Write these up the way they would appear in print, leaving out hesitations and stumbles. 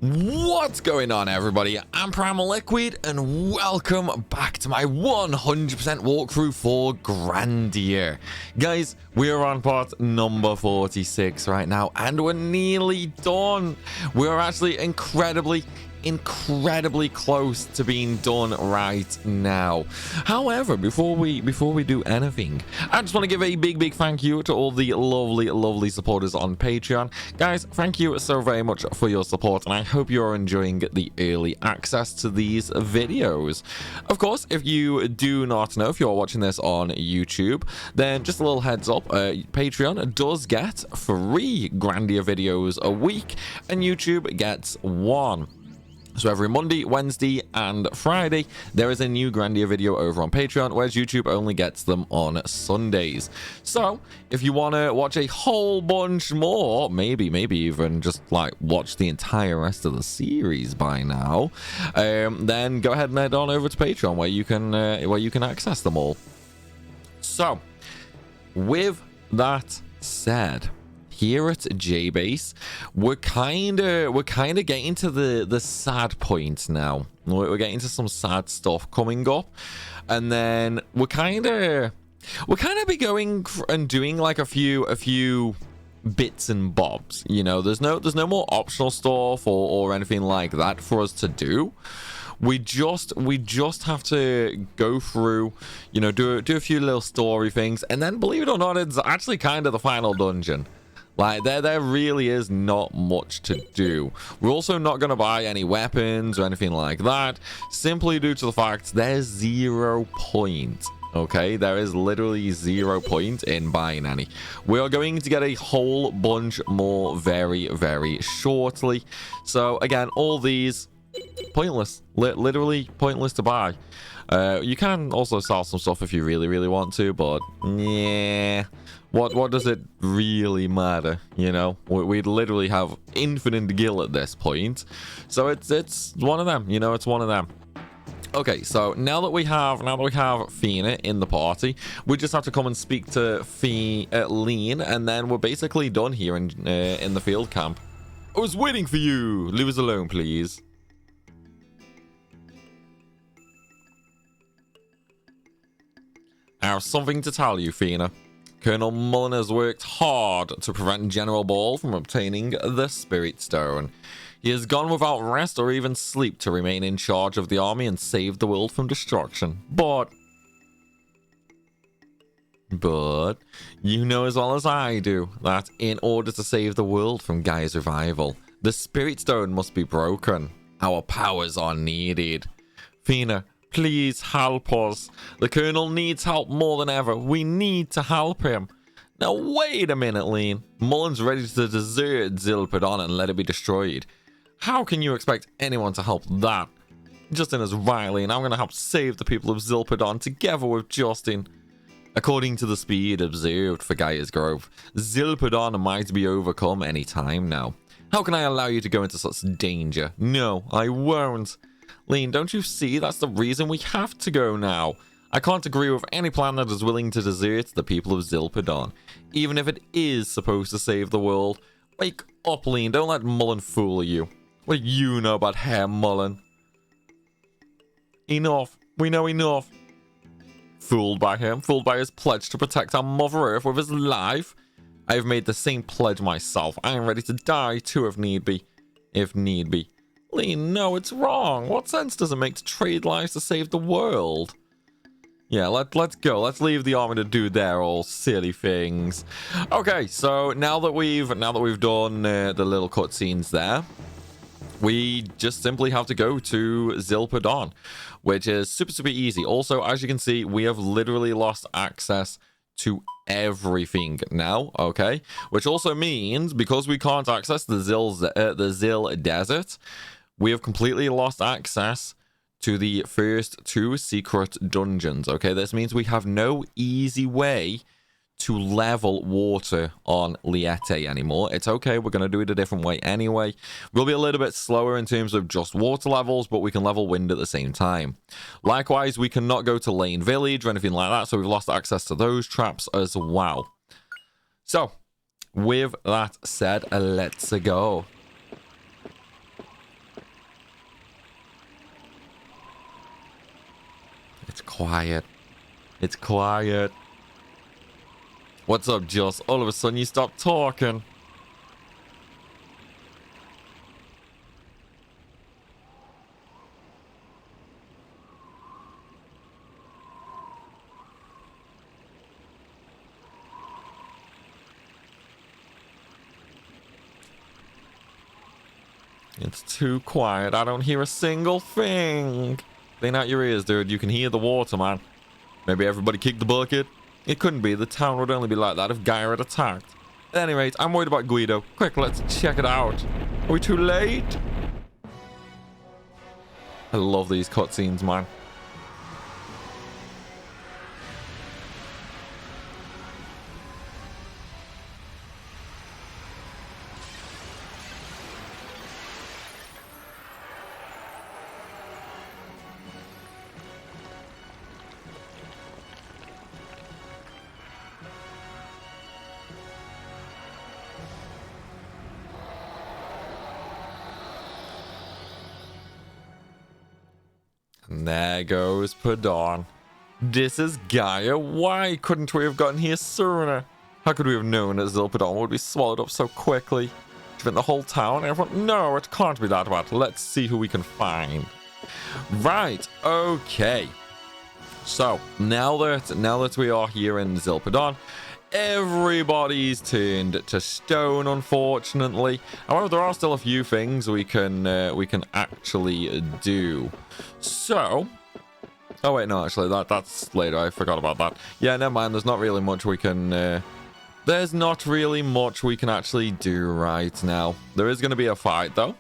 What's going on, everybody? I'm Primalliquid, and welcome back to my 100% walkthrough for Grandia. Guys, we're on part number 46 right now, and we're nearly done. We're actually incredibly close to being done right now. However, before we do anything, I just want to give a big thank you to all the lovely supporters on Patreon. Guys, thank you so very much for your support, and I hope you're enjoying the early access to these videos. Of course, if you do not know, if you're watching this on YouTube, then just a little heads up, Patreon does get 3 Grandia videos a week, and YouTube gets 1. So every Monday, Wednesday, and Friday, there is a new Grandia video over on Patreon, whereas YouTube only gets them on Sundays. So if you want to watch a whole bunch more, maybe even just like watch the entire rest of the series by now, then go ahead and head on over to Patreon where you can access them all. So with that said, here at J-Base, we're kind of getting to the sad point now. We're getting to some sad stuff coming up, and then we're kind of be going and doing like a few bits and bobs. You know, there's no more optional stuff or anything like that for us to do. We just have to go through, you know, do a few little story things, and then, believe it or not, it's actually kind of the final dungeon. Like, there really is not much to do. We're also not going to buy any weapons or anything like that, simply due to the fact there's 0 point. Okay, there is literally 0 point in buying any. We are going to get a whole bunch more very shortly. So again, all these pointless, literally pointless to buy. You can also sell some stuff if you really want to, but yeah, what does it really matter? You know, we'd literally have infinite gil at this point, so it's one of them. You know, it's one of them. Okay, so now that we have Fina in the party, we just have to come and speak to Lean, and then we're basically done here in the field camp. I was waiting for you. Leave us alone, please. I have something to tell you, Fina. Colonel Mullen has worked hard to prevent General Ball from obtaining the Spirit Stone. He has gone without rest or even sleep to remain in charge of the army and save the world from destruction. But you know as well as I do that in order to save the world from Gaia's revival, the Spirit Stone must be broken. Our powers are needed. Fina, please help us. The Colonel needs help more than ever. We need to help him. Now, wait a minute, Lean. Mullen's ready to desert Zelpadon and let it be destroyed. How can you expect anyone to help that? Justin is right, Lean. I'm going to help save the people of Zelpadon together with Justin. According to the speed observed for Gaia's growth, Zelpadon might be overcome any time now. How can I allow you to go into such danger? No, I won't. Lean, don't you see that's the reason we have to go now? I can't agree with any plan that is willing to desert the people of Zelpadon, even if it is supposed to save the world. Wake up, Lean. Don't let Mullen fool you. What do you know about Herr Mullen? Enough. We know enough. Fooled by him, fooled by his pledge to protect our Mother Earth with his life. I have made the same pledge myself. I am ready to die too if need be. Lean, no, it's wrong. What sense does it make to trade lives to save the world? Yeah, let's go. Let's leave the army to do their all silly things. Okay, so now that we've done the little cutscenes there, we just simply have to go to Zelpadon, which is super easy. Also, as you can see, we have literally lost access to everything now, okay? Which also means, because we can't access the Zil Desert, we have completely lost access to the first 2 secret dungeons, okay? This means we have no easy way to level water on Liete anymore. It's okay, we're going to do it a different way anyway. We'll be a little bit slower in terms of just water levels, but we can level wind at the same time. Likewise, we cannot go to Lane Village or anything like that, so we've lost access to those traps as well. So, with that said, let's go. quiet. It's quiet. What's up, Joss? All of a sudden you stopped talking. It's too quiet. I don't hear a single thing. Clean out your ears, dude. You can hear the water, man. Maybe everybody kicked the bucket? It couldn't be. The town would only be like that if Gaia had attacked. At any rate, I'm worried about Guido. Quick, let's check it out. Are we too late? I love these cutscenes, man. And there goes Perdon. This is Gaia. Why couldn't we have gotten here sooner? How could we have known that Zelpadon would be swallowed up so quickly? Even the whole town? Everyone? No, it can't be that bad. Let's see who we can find. Right. Okay. So now that we are here in Zelpadon, everybody's turned to stone, unfortunately. However, there are still a few things we can actually do. So, oh wait, no, actually, that's later. I forgot about that. Yeah, never mind. There's not really much we can. There's not really much we can actually do right now. There is going to be a fight though,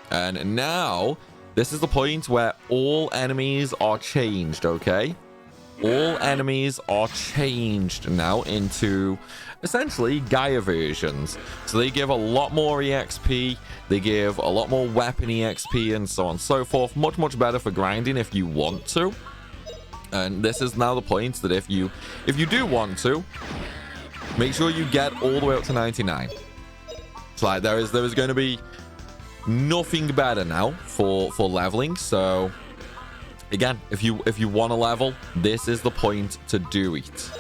and now this is the point where all enemies are changed. Okay. All enemies are changed now into essentially Gaia versions. So they give a lot more EXP, they give a lot more weapon EXP, and so on and so forth. Much, much better for grinding if you want to. And this is now the point that if you do want to, make sure you get all the way up to 99. It's like there is going to be nothing better now for leveling. So again, if you want to level, this is the point to do it.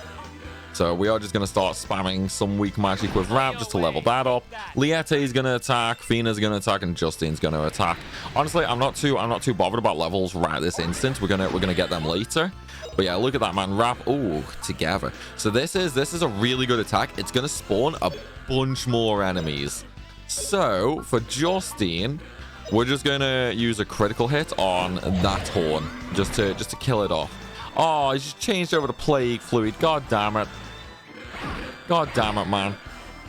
So we are just going to start spamming some weak magic with Ramp just to level that up. Liette is going to attack, Fina's going to attack, and Justine's going to attack. Honestly, I'm not too bothered about levels right this instant. We're gonna get them later. But yeah, look at that, man. Wrap. Oh, together. So this is a really good attack. It's going to spawn a bunch more enemies. So for Justine, we're just going to use a critical hit on that horn just to kill it off. Oh, he just changed over to Plague Fluid. God damn it. God damn it, man.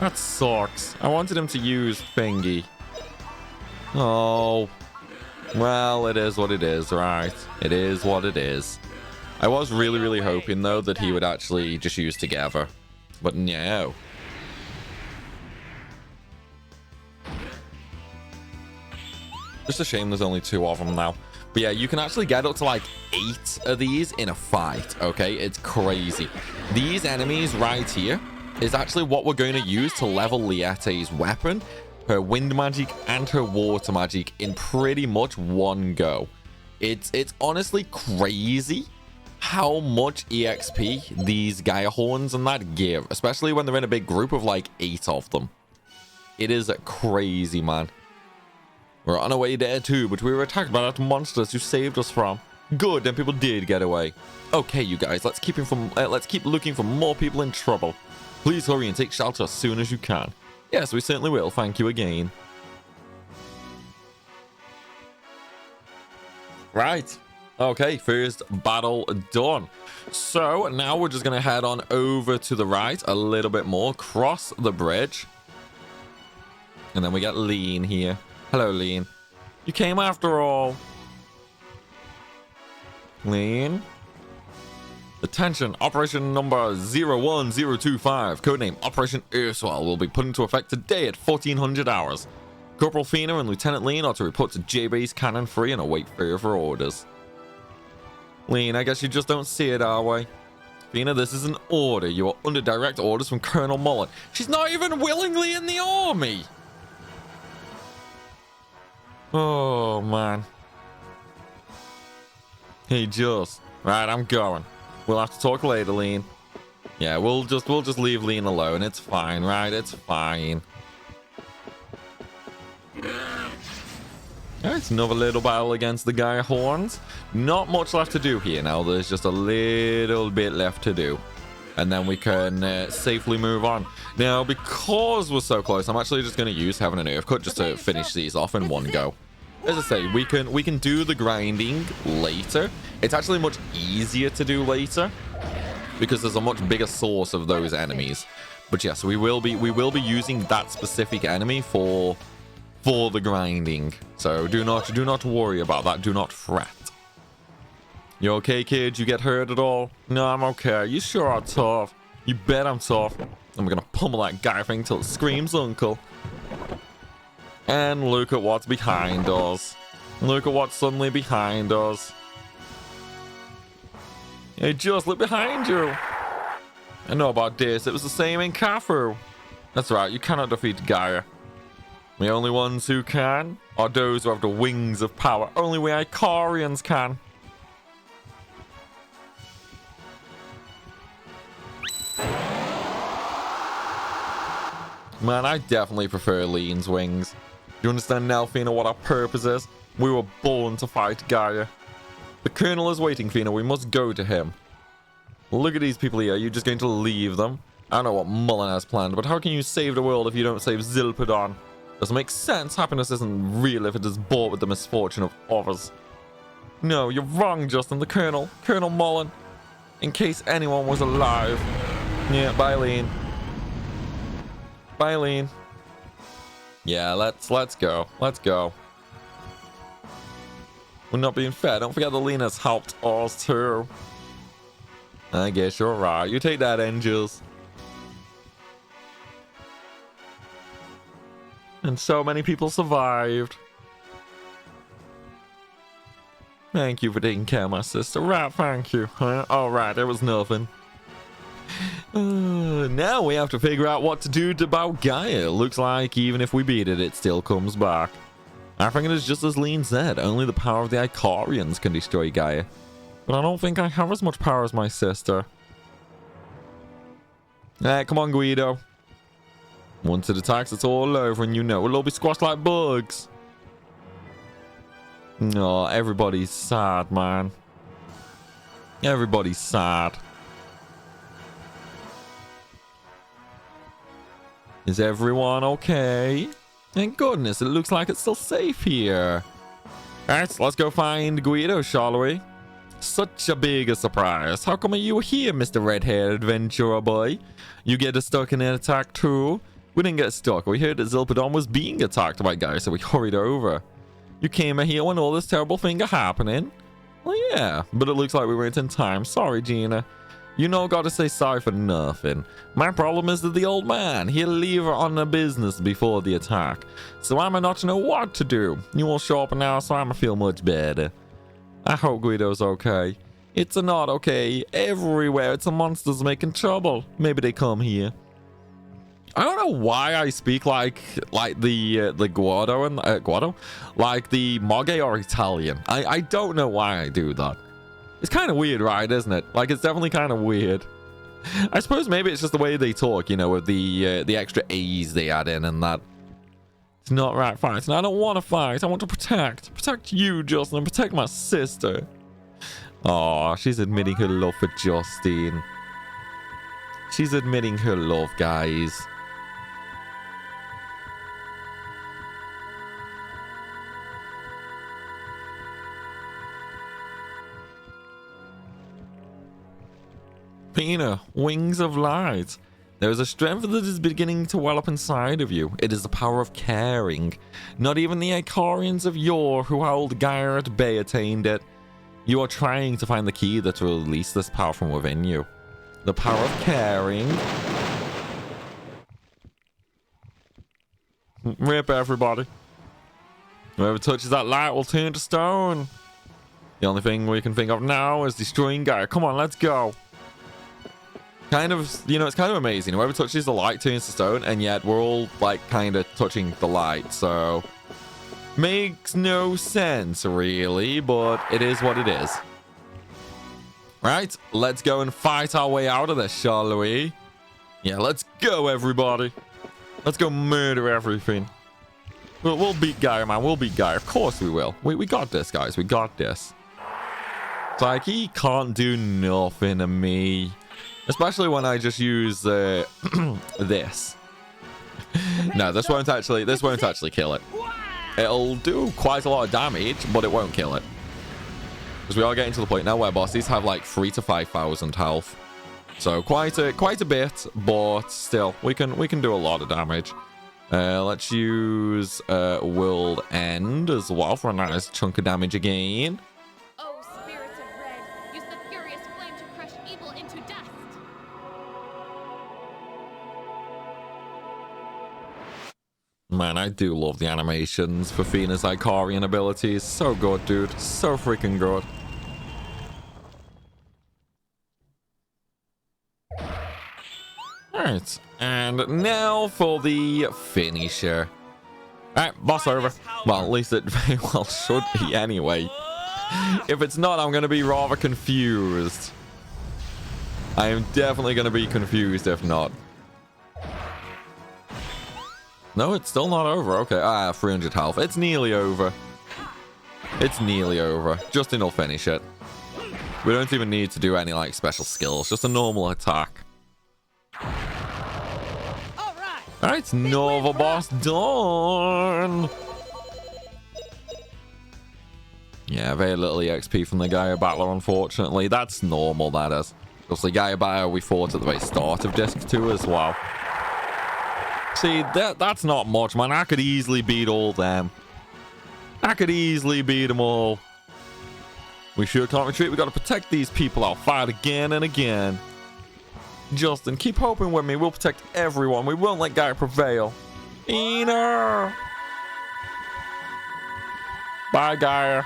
That sucks. I wanted him to use Thingy. Oh. Well, it is what it is, right? It is what it is. I was really, really hoping, though, that he would actually just use Together. But no. Just a shame there's only 2 of them now. But yeah, you can actually get up to like 8 of these in a fight, okay? It's crazy. These enemies right here is actually what we're going to use to level Liette's weapon, her wind magic, and her water magic in pretty much one go. It's honestly crazy how much EXP these Gaia horns and that give, especially when they're in a big group of like 8 of them. It is crazy, man. We're on our way there too, but we were attacked by that monsters who saved us from. Good, and people did get away. Okay, you guys, let's keep looking for more people in trouble. Please hurry and take shelter as soon as you can. Yes, we certainly will. Thank you again. Right. Okay, first battle done. So now we're just gonna head on over to the right a little bit more, cross the bridge, and then we get Lean here. Hello, Lean. You came after all. Lean. Attention, operation number 01025, codename Operation Aswell, will be put into effect today at 1400 hours. Corporal Fina and Lieutenant Lean are to report to J-Base Cannon Free and await further orders. Lean, I guess you just don't see it our way. Fina, this is an order. You are under direct orders from Colonel Mullen. She's not even willingly in the army! Oh, man. Hey, Just. Right, I'm going. We'll have to talk later, Lean. Yeah, we'll just leave Lean alone. It's fine, right? It's fine. Alright, it's another little battle against the Gaia horns. Not much left to do here now. There's just a little bit left to do. And then we can safely move on. Now, because we're so close, I'm actually just going to use Heaven and Earth Cut just to finish these off in one go. As I say, we can do the grinding later. It's actually much easier to do later because there's a much bigger source of those enemies. But yes, we will be using that specific enemy for the grinding. So do not worry about that. Do not fret. You okay, kid? You get hurt at all? No, I'm okay. You sure are tough. You bet I'm tough. And we're gonna pummel that guy thing till it screams uncle. And look at what's behind us. Look at what's suddenly behind us. Hey, just look behind you. I know about this. It was the same in Cafu. That's right. You cannot defeat Gaia. The only ones who can are those who have the wings of power. Only we Icarians can. Man, I definitely prefer Lean's wings. Do you understand now, Fina, what our purpose is? We were born to fight Gaia. The Colonel is waiting, Fina. We must go to him. Look at these people here. Are you just going to leave them? I don't know what Mullen has planned, but how can you save the world if you don't save Zelpadon? Doesn't make sense. Happiness isn't real if it is bought with the misfortune of others. No, you're wrong, Justin. The Colonel. Colonel Mullen. In case anyone was alive. Yeah, bye, Lean. Bye, Lean. Yeah, let's go. Let's go. We're not being fair. Don't forget the Lean has helped us too. I guess you're right. You take that, Angels. And so many people survived. Thank you for taking care of my sister. Right, thank you. All right, it was nothing. Now we have to figure out what to do about Gaia. Looks like even if we beat it, it still comes back. I think it is just as Lean said. Only the power of the Icarians can destroy Gaia. But I don't think I have as much power as my sister. Come on, Guido. Once it attacks, it's all over, and you know it'll all be squashed like bugs. No, everybody's sad, man. Everybody's sad. Is everyone okay? Thank goodness, it looks like it's still safe here. Alright, let's go find Guido, shall we? Such a big surprise. How come you here, Mr. Red-haired adventurer boy? You get stuck in an attack too? We didn't get stuck. We heard that Zelpadon was being attacked by Gaia, so we hurried over. You came here when all this terrible thing are happening? Well, yeah, but it looks like we weren't in time. Sorry, Gina. You know, gotta say sorry for nothing. My problem is that the old man, he'll leave her on the business before the attack. So I'ma not know what to do. You will show up now, so I'ma feel much better. I hope Guido's okay. It's not okay. Everywhere, it's a monsters making trouble. Maybe they come here. I don't know why I speak like the Guado and Guado, like the Mogge or Italian. I don't know why I do that. It's kind of weird, right? Isn't it? Like, it's definitely kind of weird. I suppose maybe it's just the way they talk, you know, with the extra A's they add in and that. It's not right fighting. I don't want to fight. I want to protect you, Justin, and protect my sister. Oh, she's admitting her love for Justine. She's admitting her love, guys. Pina, wings of light. There is a strength that is beginning to well up inside of you. It is the power of caring. Not even the Icarians of yore who held Gaia at bay attained it. You are trying to find the key that will release this power from within you. The power of caring. Rip, everybody. Whoever touches that light will turn to stone. The only thing we can think of now is destroying Gaia. Come on, let's go. Kind of, you know, it's kind of amazing. Whoever touches the light turns to stone, and yet we're all, like, kind of touching the light, so... Makes no sense, really, but it is what it is. Right, let's go and fight our way out of this, shall we? Yeah, let's go, everybody. Let's go murder everything. We'll beat Gaia, man. We'll beat Gaia. Of course we will. We got this, guys. We got this. It's like, he can't do nothing to me. Especially when I just use this. No, this won't actually kill it. It'll do quite a lot of damage, but it won't kill it. Because we are getting to the point now where bosses have like 3,000 to 5,000 health. So quite a bit, but still, we can do a lot of damage. Let's use World End as well for a nice chunk of damage again. Oh, spirits of red, use the furious flame to crush evil into dust. Man, I do love the animations for Fina's Icarian abilities. So good, dude. So freaking good. Alright, and now for the finisher. Alright, boss over. Well, at least it very well should be anyway. If it's not, I'm going to be rather confused. I am definitely going to be confused if not. No, it's still not over. Okay, 300 health. It's nearly over. It's nearly over. Justin will finish it. We don't even need to do any like special skills. Just a normal attack. Alright, Nova boss done. Yeah, very little EXP from the Gaia battler, unfortunately. That's normal, that is. Obviously, Gaia battler we fought at the very start of Disc 2 as well. See, that's not much, man. I could easily beat all them. I could easily beat them all. We sure can't retreat. We got to protect these people. I'll fight again and again. Justin, keep hoping with me. We'll protect everyone. We won't let Gaia prevail. Ina! Bye, Gaia.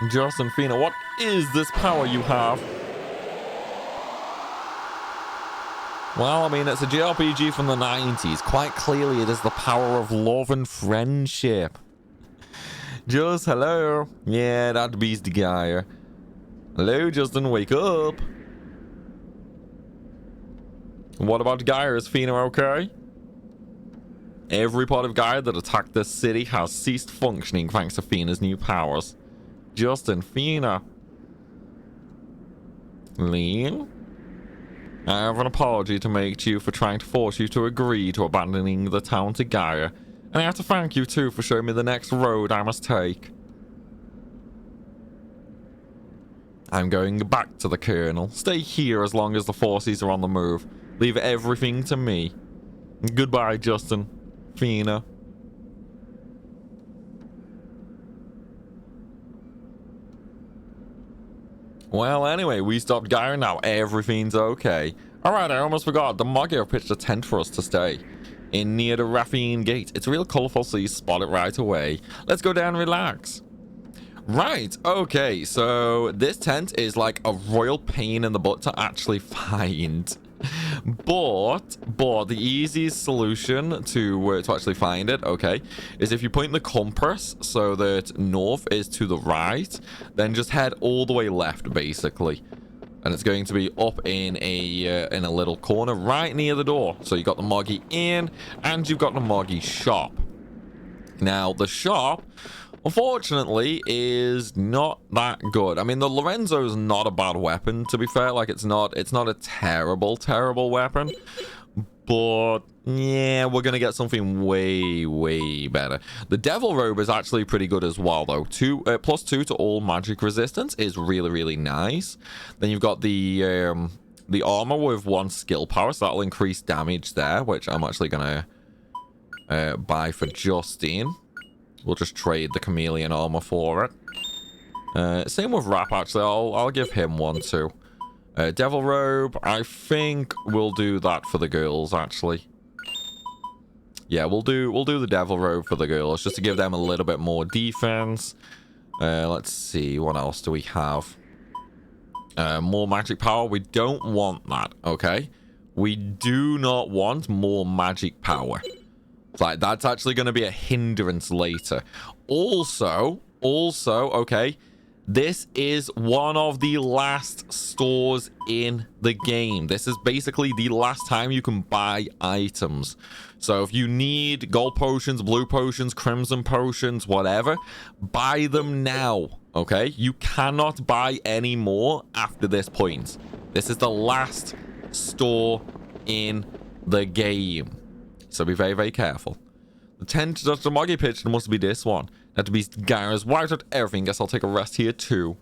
Justin, Fina, what is this power you have? Well, I mean, it's a JRPG from the 90s. Quite clearly, it is the power of love and friendship. Just hello. Yeah, that beast Gaia. Hello, Justin, wake up. What about Gaia? Is Fina okay? Every part of Gaia that attacked this city has ceased functioning thanks to Fina's new powers. Justin, Fina. Lean? I have an apology to make to you for trying to force you to agree to abandoning the town to Gaia. And I have to thank you too for showing me the next road I must take. I'm going back to the Colonel. Stay here as long as the forces are on the move. Leave everything to me. Goodbye, Justin. Fina. Well, anyway, we stopped Gaia now. Everything's okay. Alright, I almost forgot. The Moggy have pitched a tent for us to stay in near the Raffine Gate. It's real colourful, so you spot it right away. Let's go down and relax. Right, okay, so this tent is like a royal pain in the butt to actually find. But the easiest solution to actually find it, okay, is if you point the compass so that north is to the right, then just head all the way left, basically. And it's going to be up in a little corner right near the door. So you got the Moggy Inn and you've got the Moggy shop. Now, the shop, unfortunately, is not that good. I mean, the Lorenzo's not a bad weapon, to be fair. Like, it's not a terrible weapon. But, yeah, we're going to get something way better. The Devil Robe is actually pretty good as well, though. +2 to all magic resistance is really nice. Then you've got the armor with 1 skill power, so that'll increase damage there, which I'm actually going to buy for Justine. We'll just trade the chameleon armor for it. Same with Rap, actually. I'll give him one too. Devil Robe, I think we'll do that for the girls, actually. Yeah, we'll do the Devil Robe for the girls, just to give them a little bit more defense. Let's see, what else do we have? More magic power. We don't want that, okay? We do not want more magic power. Like, that's actually going to be a hindrance later. Also, okay, This is one of the last stores in the game. This is basically the last time you can buy items. So if you need gold potions, blue potions, crimson potions, whatever, buy them now, okay? You cannot buy any more after this point. This is the last store in the game. So be very, very careful. The 10 to the Moggy pitch must be this one. That to be Gaia's wiped out everything. Guess I'll take a rest here too.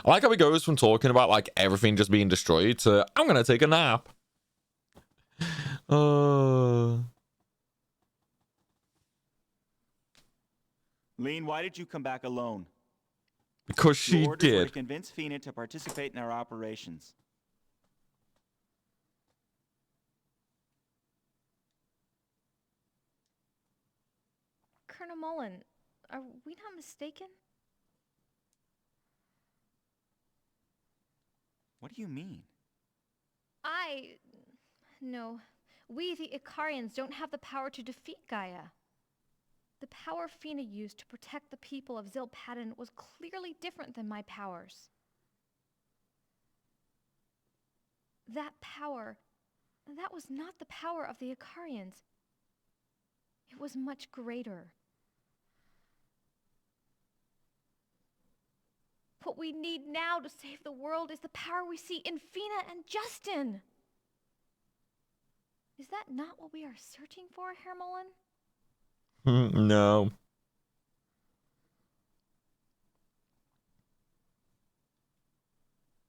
I like how it goes from talking about like everything just being destroyed to I'm gonna take a nap. Lean, why did you come back alone? Because she Your orders were to did. convince Fina to participate in our operations. Colonel Mullen, are we not mistaken? What do you mean? No. We, the Icarians, don't have the power to defeat Gaia. The power Fina used to protect the people of Zelpadon was clearly different than my powers. That power, that was not the power of the Icarians. It was much greater. What we need now to save the world is the power we see in Fina and Justin. Is that not what we are searching for, Herr Mullen? No.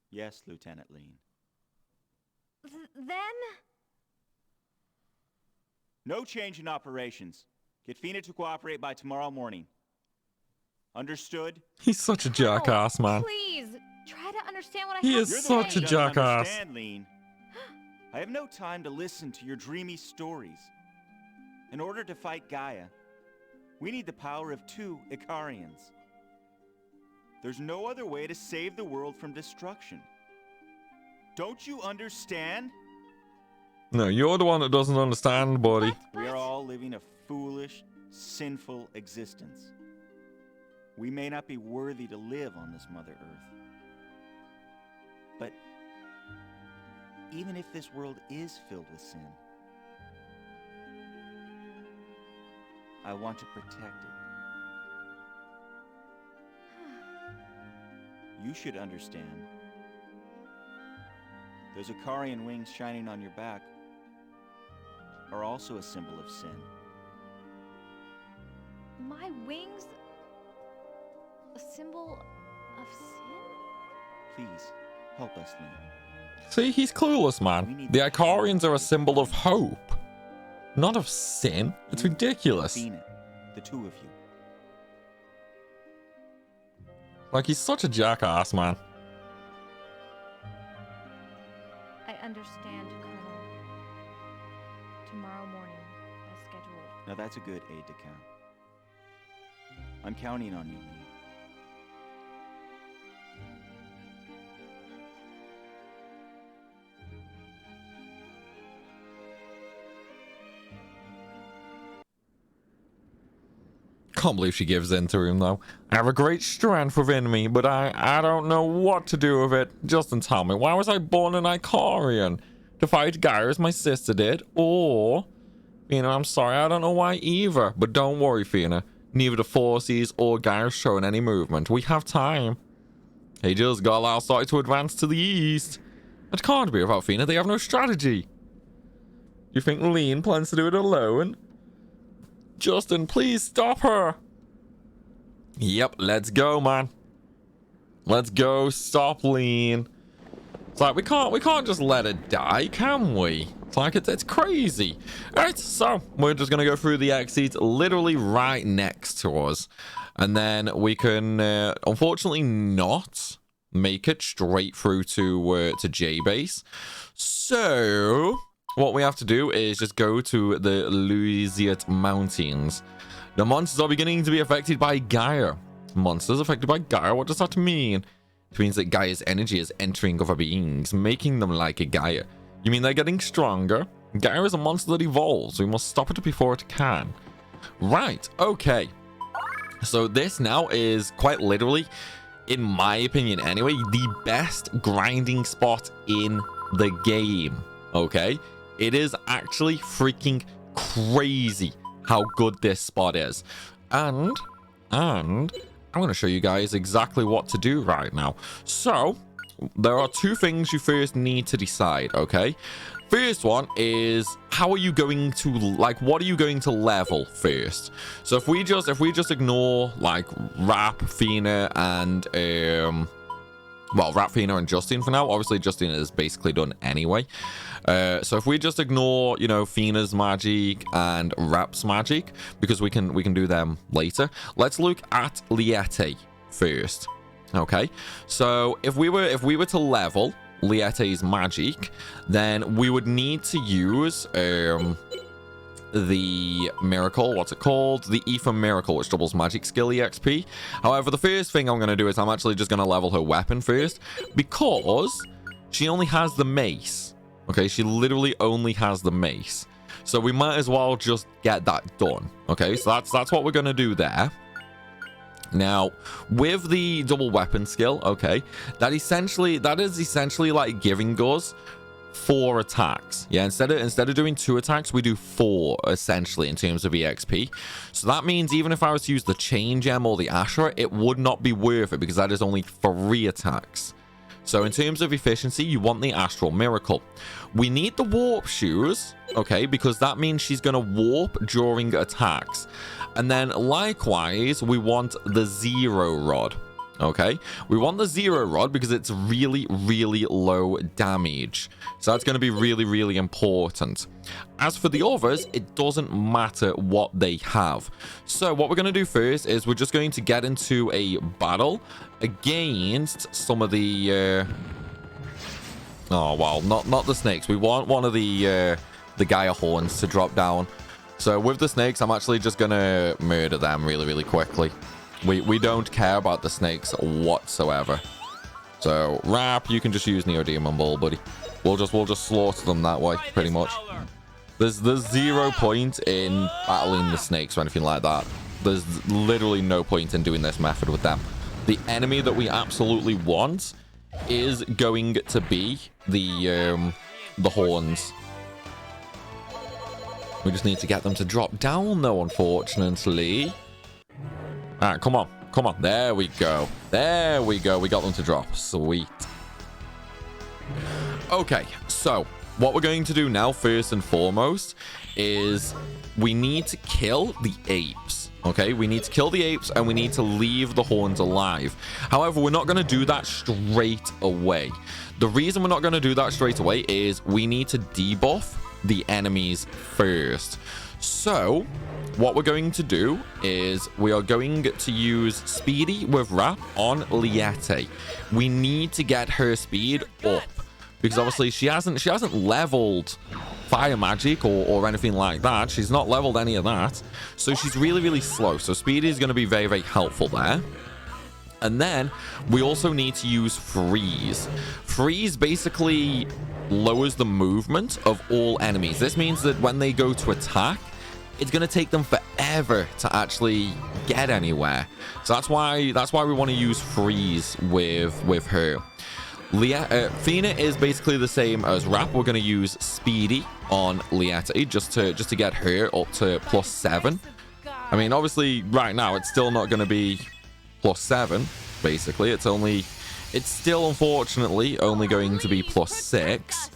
Yes, Lieutenant Lean. Then? No change in operations. Get Fina to cooperate by tomorrow morning. Understood? He's such a jackass, man. Please, try to understand what I He have is to You're the say. one such who a doesn't jackass. understand, Lean. I have no time to listen to your dreamy stories. In order to fight Gaia, we need the power of 2 Icarians. There's no other way to save the world from destruction. Don't you understand? No, you're the one that doesn't understand, buddy. We are all living a foolish, sinful existence. We may not be worthy to live on this Mother Earth. But even if this world is filled with sin, I want to protect it. You should understand. Those Icarian wings shining on your back are also a symbol of sin. My wings? A symbol of sin? Please, help us, Lynn. See, he's clueless, man. The Icarians are a symbol of hope, not of sin. It's ridiculous. Fina, the 2 of you. Like, he's such a jackass, man. I understand, Colonel. Tomorrow morning, as scheduled. Now that's a good aide de camp. I'm counting on you, Lee. Can't believe she gives in to him, though. I have a great strength within me, but I don't know what to do with it. Justin, tell me, why was I born an Icarian? To fight Gaia as my sister did? Or, I'm sorry, I don't know why either. But don't worry, Fina. Neither the Forces or Gaia showing any movement. We have time. They just got our started to advance to the east. It can't be without Fina. They have no strategy. Do you think Lean plans to do it alone? Justin, please stop her. Yep, let's go, man. Let's go. Stop Lean. It's like we can't just let her die, can we? It's like it's crazy. Alright, so we're just gonna go through the exits literally right next to us. And then we can unfortunately not make it straight through to J base. So what we have to do is just go to the Louisiat Mountains. The monsters are beginning to be affected by Gaia. Monsters affected by Gaia? What does that mean? It means that Gaia's energy is entering other beings, making them like a Gaia. You mean they're getting stronger? Gaia is a monster that evolves. We must stop it before it can. Right, okay. So this now is quite literally in my opinion anyway, the best grinding spot in the game, okay? It is actually freaking crazy how good this spot is. And I'm going to show you guys exactly what to do right now. So, there are two things you first need to decide, okay? First one is, how are you going to, like, what are you going to level first? So if we just ignore, like, Rap, Fina, and, well, Rap, Fina, and Justine for now. Obviously, Justine is basically done anyway. So if we just ignore, you know, Fina's magic and Rap's magic, because we can do them later. Let's look at Liette first. Okay, so if we were to level Liette's magic, then we would need to use the miracle, what's it called? The Ether Miracle, which doubles magic skill EXP. However, the first thing I'm going to do is I'm actually just going to level her weapon first, because she only has the mace. Okay, she literally only has the mace. So we might as well just get that done. Okay, so that's what we're going to do there. Now, with the double weapon skill, okay, that is essentially like giving us 4 attacks. Yeah, instead of doing 2 attacks, we do 4 essentially in terms of EXP. So that means even if I was to use the Chain Gem or the Ashra, it would not be worth it because that is only 3 attacks. So in terms of efficiency, you want the Astral Miracle. We need the Warp Shoes, okay, because that means she's going to warp during attacks. And then likewise, we want the Zero Rod, okay? We want the Zero Rod because it's really, really low damage. So that's going to be really, really important. As for the others, it doesn't matter what they have. So what we're going to do first is we're just going to get into a battle against some of the... Oh, well, not the snakes. We want one of the Gaia horns to drop down. So with the snakes, I'm actually just going to murder them really, really quickly. We don't care about the snakes whatsoever. So, Rap, you can just use Neodemon Ball, buddy. We'll just slaughter them that way, pretty much. There's 0 point in battling the snakes or anything like that. There's literally no point in doing this method with them. The enemy that we absolutely want is going to be the horns. We just need to get them to drop down, though, unfortunately. All right, come on. Come on. There we go. There we go. We got them to drop. Sweet. Okay, so what we're going to do now, first and foremost, is we need to kill the apes. Okay, we need to kill the apes and we need to leave the horns alive. However, we're not going to do that straight away. The reason we're not going to do that straight away is we need to debuff the enemies first. So what we're going to do is we are going to use Speedy with Rap on Liette. We need to get her speed up because obviously she hasn't leveled fire magic or anything like that. She's not leveled any of that, so she's really, really slow. So Speedy is going to be very, very helpful there. And then we also need to use Freeze. Freeze basically lowers the movement of all enemies. This means that when they go to attack, it's going to take them forever to actually get anywhere. So that's why we want to use Freeze with her. Fina is basically the same as Rap. We're going to use Speedy on Liette just to get her up to +7. I mean, obviously right now it's still not going to be +7. Basically, it's still unfortunately only going to be +6.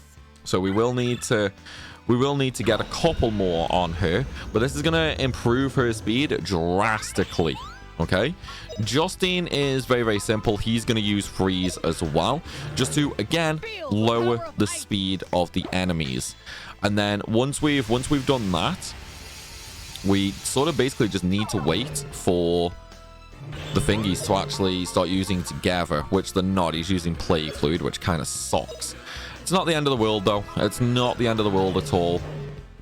So we will need to get a couple more on her, but this is going to improve her speed drastically. Okay, Justine is very, very simple. He's going to use Freeze as well, just to again lower the speed of the enemies. And then once we've done that, we sort of basically just need to wait for the thingies to actually start using together, which they're not. He's using Plague Fluid, which kind of sucks. It's not the end of the world though. It's not the end of the world at all.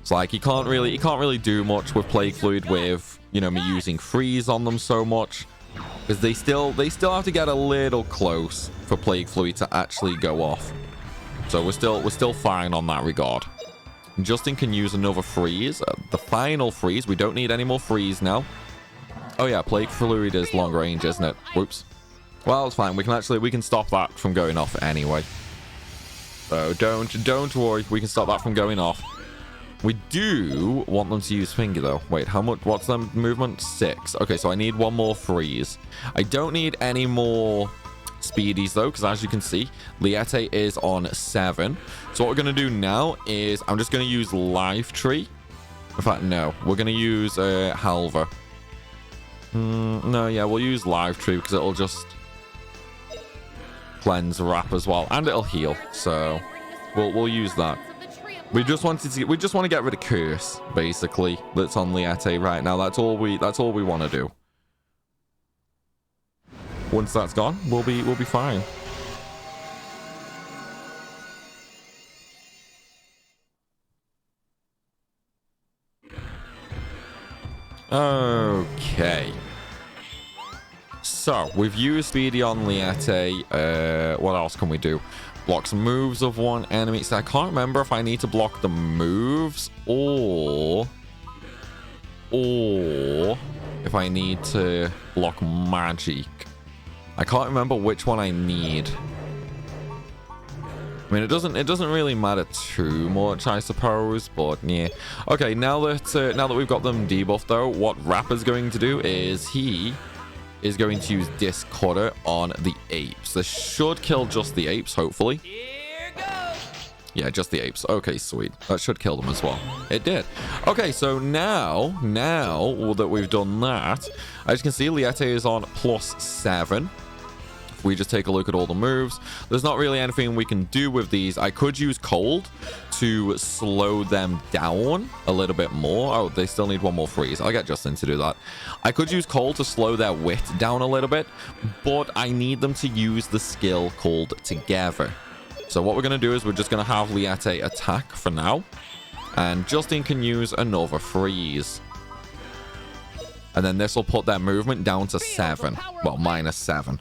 It's like he can't really do much with Plague Fluid with, you know, me using Freeze on them so much, because they still have to get a little close for Plague Fluid to actually go off. So we're still fine on that regard. Justin can use another Freeze, the final Freeze. We don't need any more Freeze now. Oh yeah, Plague Fluid is long range, isn't it? Whoops. Well, it's fine. We can stop that from going off anyway. So don't worry. We can stop that from going off. We do want them to use finger though. Wait, how much? What's the movement? 6. Okay, so I need one more freeze. I don't need any more speedies though, because as you can see, Liette is on 7. So what we're gonna do now is I'm just gonna use linktree. In fact, no, we're gonna use Halver. No, yeah, we'll use linktree because it'll just cleanse wrap as well, and it'll heal. So we'll use that. We just want to get rid of curse, basically, that's on Liette right now. That's all we want to do. Once that's gone, we'll be fine. Okay. So we've used speedy on Liette. What else can we do? Block some moves of one enemy. So I can't remember if I need to block the moves or if I need to block magic. I can't remember which one I need. I mean, it doesn't really matter too much, I suppose, but yeah. Okay, now that we've got them debuffed though, what Rapper's going to do is he is going to use Disc Cutter on the apes. This should kill just the apes, hopefully. Here goes. Yeah, just the apes. Okay, sweet. That should kill them as well. It did. Okay, so now that we've done that, as you can see, Liette is on +7. If we just take a look at all the moves, there's not really anything we can do with these. I could use cold to slow them down a little bit more. Oh, they still need one more freeze. I'll get Justin to do that. I could use cold to slow their wit down a little bit, but I need them to use the skill called together. So what we're going to do is we're just going to have Liette attack for now, and Justin can use another freeze. And then this will put their movement down to 7. Well, -7.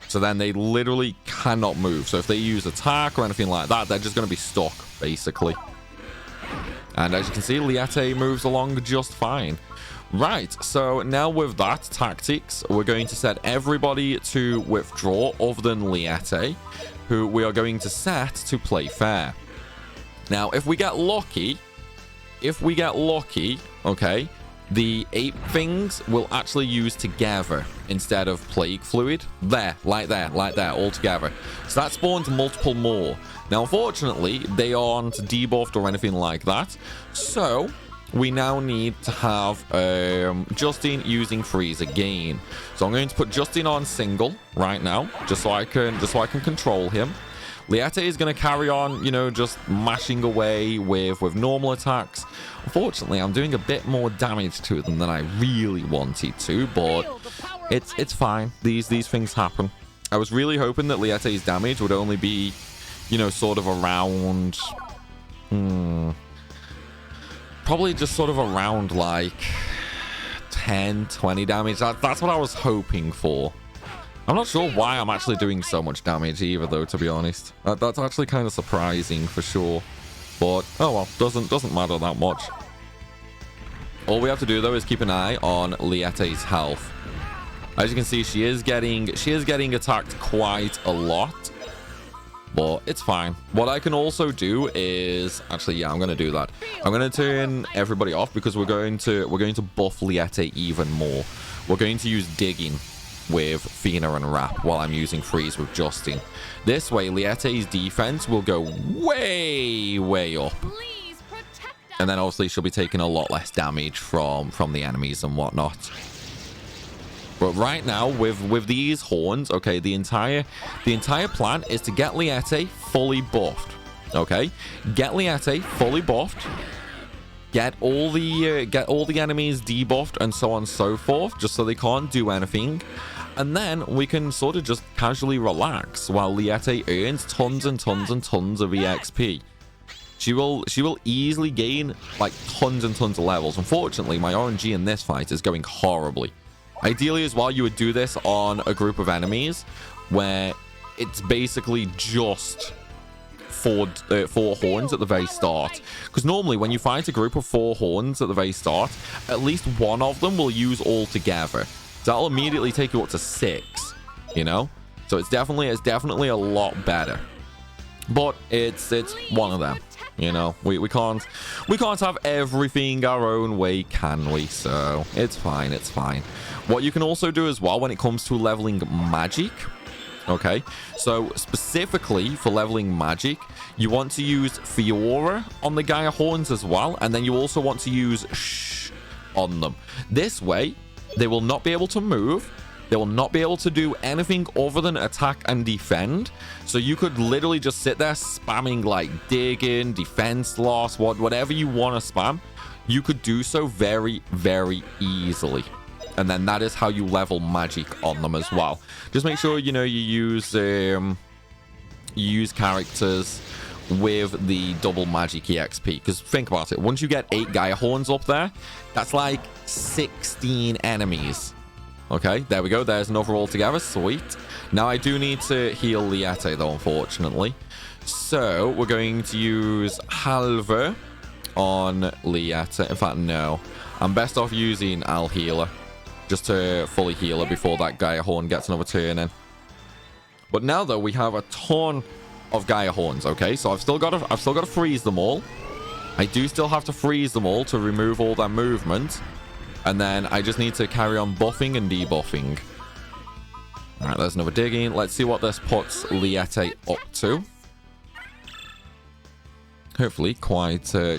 So then they literally cannot move. So if they use attack or anything like that, they're just going to be stuck, basically. And as you can see, Liette moves along just fine. Right, so now with that tactics, we're going to set everybody to withdraw other than Liette, who we are going to set to play fair. Now, if we get lucky, okay, the ape things will actually use together instead of plague fluid. There, like that, all together. So that spawns multiple more. Now, unfortunately, they aren't debuffed or anything like that. So we now need to have Justin using freeze again. So I'm going to put Justin on single right now, just so I can control him. Liette is going to carry on, you know, just mashing away with normal attacks. Unfortunately, I'm doing a bit more damage to them than I really wanted to, but it's fine. These things happen. I was really hoping that Liette's damage would only be, you know, sort of around... probably just sort of around, like, 10, 20 damage. That's what I was hoping for. I'm not sure why I'm actually doing so much damage either, though, to be honest. That's actually kind of surprising for sure. But, oh well, doesn't matter that much. All we have to do, though, is keep an eye on Liette's health. As you can see, she is getting attacked quite a lot. But it's fine. What I can also do is... Actually, yeah, I'm going to do that. I'm going to turn everybody off because we're going to buff Liette even more. We're going to use digging with Fina and Rap while I'm using freeze with Justin. This way, Liette's defense will go way up. And then obviously she'll be taking a lot less damage from the enemies and whatnot. But right now, with these horns, okay, the entire plan is to get Liette fully buffed. Okay, get Liette fully buffed. Get all the enemies debuffed and so on and so forth, just so they can't do anything. And then we can sort of just casually relax while Liette earns tons and tons and tons of EXP. She will easily gain like tons and tons of levels. Unfortunately, my RNG in this fight is going horribly. Ideally as well, you would do this on a group of enemies where it's basically just four horns at the very start. Because normally when you fight a group of 4 horns at the very start, at least one of them will use all together. That'll immediately take you up to 6. you know? So it's definitely a lot better. But it's one of them, you know. We can't have everything our own way, can we? So it's fine, it's fine. What you can also do as well when it comes to leveling magic, okay, so specifically for leveling magic, you want to use Fiora on the Gaia horns as well, and then you also want to use Shh on them. This way they will not be able to move. They will not be able to do anything other than attack and defend. So you could literally just sit there spamming like digging, defense loss, whatever you want to spam. You could do so very, very easily. And then that is how you level magic on them as well. Just make sure, you know, you use characters with the double magic EXP. Because think about it. Once you get 8 Gaia horns up there, that's like 16 enemies. Okay, there we go. There's another altogether. Sweet. Now I do need to heal Liete though, unfortunately. So we're going to use Halver on Liete. In fact, no. I'm best off using Al Healer just to fully heal her before that Gaia horn gets another turn in. But now though, we have a ton of Gaia horns. Okay, so I've still got to freeze them all. I do still have to freeze them all to remove all their movement. And then I just need to carry on buffing and debuffing. All right, there's another digging. Let's see what this puts Liete up to. Hopefully quite a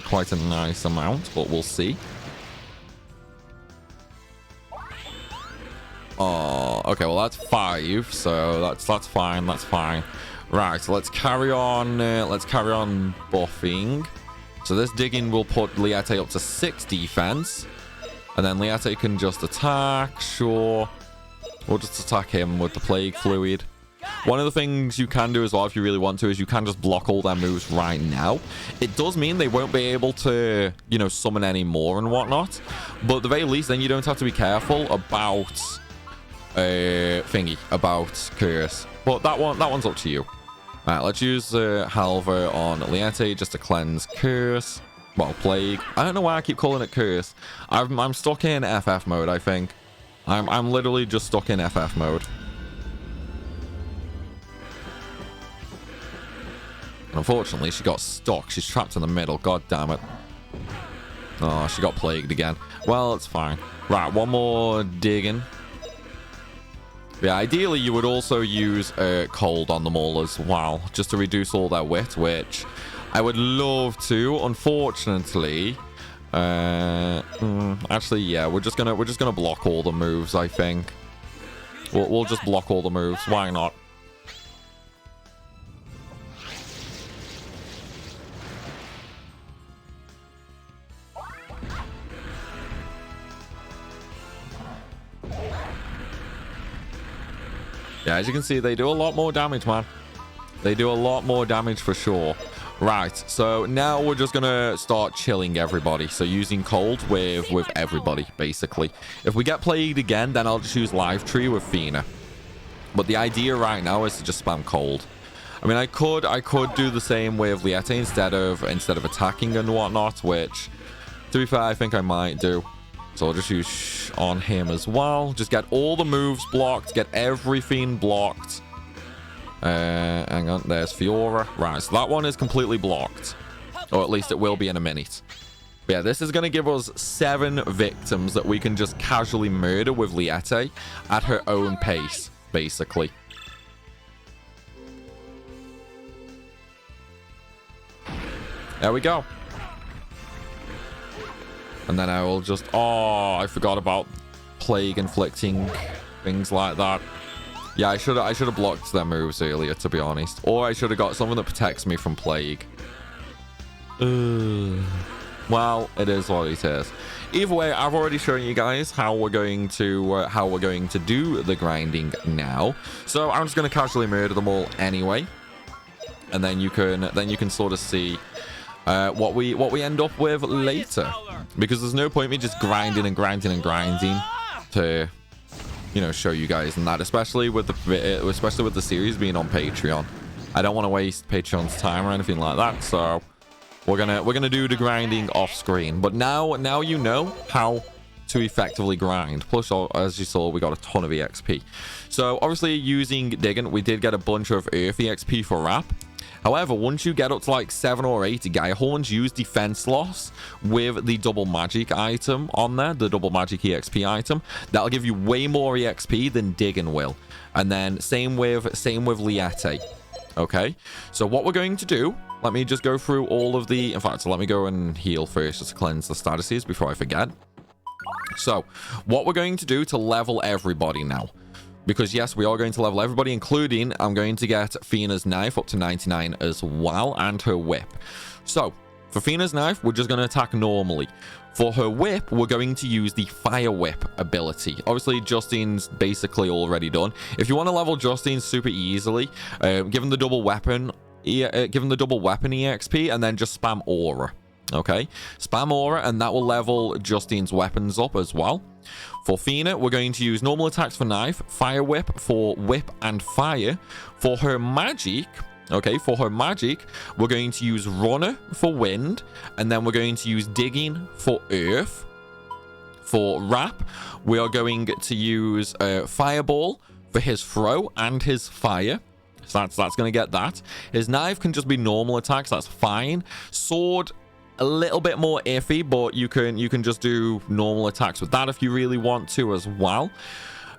nice amount, but we'll see. Oh, okay, well that's 5, so that's fine, that's fine. Right, so let's carry on buffing. So this digging will put Liete up to 6 defense. And then Liete can just attack, sure. We'll just attack him with the Plague Fluid. One of the things you can do as well if you really want to is you can just block all their moves right now. It does mean they won't be able to, you know, summon any more and whatnot. But at the very least, then you don't have to be careful about about Curse. But that one's up to you. Alright, let's use Halver on Liete just to cleanse Curse. Well, Plague. I don't know why I keep calling it Curse. I'm stuck in FF mode, I think. I'm literally just stuck in FF mode. Unfortunately, she got stuck. She's trapped in the middle. God damn it. Oh, she got plagued again. Well, it's fine. Right, one more digging. Yeah, ideally, you would also use Cold on them all as well, just to reduce all their wit, which I would love to. Unfortunately, actually, yeah, we're just gonna block all the moves. I think we'll just block all the moves. Why not? Yeah, as you can see, they do a lot more damage, man. They do a lot more damage for sure. Right, so now we're just gonna start chilling everybody. So using Cold with everybody, basically. If we get plagued again, then I'll just use Linktree with Fina. But the idea right now is to just spam Cold. I mean, I could do the same with Liete instead of attacking and whatnot, which, to be fair, I think I might do. So I'll just use on him as well. Just get all the moves blocked. Get everything blocked. Hang on. There's Fiora. Right, so that one is completely blocked. Or at least it will be in a minute. But yeah, this is going to give us 7 victims that we can just casually murder with Liete at her own pace, basically. There we go. And then I will just... Oh, I forgot about plague inflicting things like that. Yeah, I should have blocked their moves earlier, to be honest. Or I should have got something that protects me from plague. Well, it is what it is. Either way, I've already shown you guys how we're going to do the grinding now. So I'm just going to casually murder them all anyway, and then you can sort of see what we end up with later. Because there's no point me just grinding to, you know, show you guys and that, especially with the series being on Patreon. I don't want to waste Patreon's time or anything like that, so we're gonna do the grinding off screen. But now you know how to effectively grind. Plus, as you saw, we got a ton of EXP. So obviously using digging, we did get a bunch of earth EXP for wrap. However, once you get up to like 7 or 8 Gaia horns, use defense loss with the double magic item on there, the double magic EXP item. That'll give you way more EXP than digging will. And then same with Liete. Okay, so what we're going to do, let me just go through all of the, in fact, so let me go and heal first just to cleanse the statuses before I forget. So what we're going to do to level everybody now, because yes, we are going to level everybody, including I'm going to get Fina's knife up to 99 as well, and her whip. So for Fina's knife, we're just going to attack normally. For her whip, we're going to use the fire whip ability. Obviously, Justine's basically already done. If you want to level Justine super easily, give him the double weapon EXP, and then just spam aura. Okay, spam aura, and that will level Justine's weapons up as well. For Fina, we're going to use normal attacks for knife, fire whip for whip and fire. For her magic, okay, for her magic, we're going to use runner for wind, and then we're going to use digging for earth. For wrap, we are going to use fireball for his throw and his fire. So that's going to get that. His knife can just be normal attacks, that's fine. Sword, a little bit more iffy, but you can just do normal attacks with that if you really want to as well.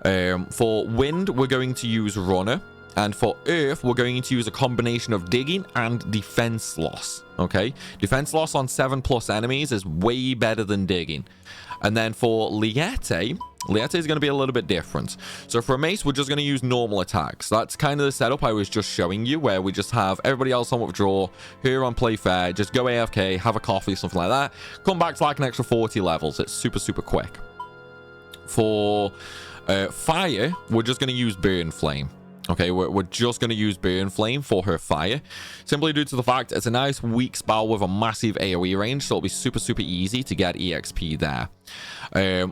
For wind, we're going to use runner, and for earth, we're going to use a combination of digging and defense loss. Okay, defense loss on 7+ enemies is way better than digging. And then for Liete is going to be a little bit different. So for a mace, we're just going to use normal attacks. That's kind of the setup I was just showing you, where we just have everybody else on withdraw, here on play fair, just go AFK, have a coffee, something like that. Come back to like an extra 40 levels. It's super, super quick. For fire, we're just going to use burn flame. Okay, we're just going to use Burn Flame for her fire, simply due to the fact it's a nice weak spell with a massive AoE range, so it'll be super, super easy to get EXP there.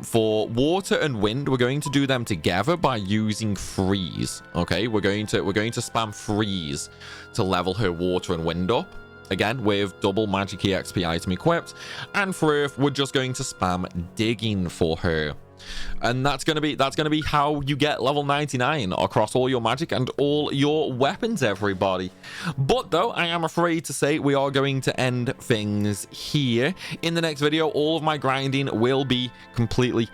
For water and wind, we're going to do them together by using freeze. Okay, we're going to spam freeze to level her water and wind up. Again, with double magic EXP item equipped. And for earth, we're just going to spam digging for her. And that's gonna be how you get level 99 across all your magic and all your weapons, everybody. But though, I am afraid to say we are going to end things here. In the next video, all of my grinding will be completely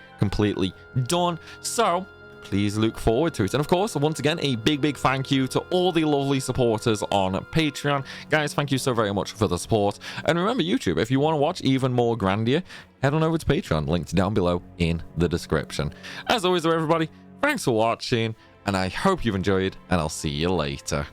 done. So please look forward to it. And of course, once again, a big thank you to all the lovely supporters on Patreon. Guys, thank you so very much for the support. And remember, YouTube, if you want to watch even more Grandia, head on over to Patreon, linked down below in the description. As always, everybody, thanks for watching, and I hope you've enjoyed, and I'll see you later.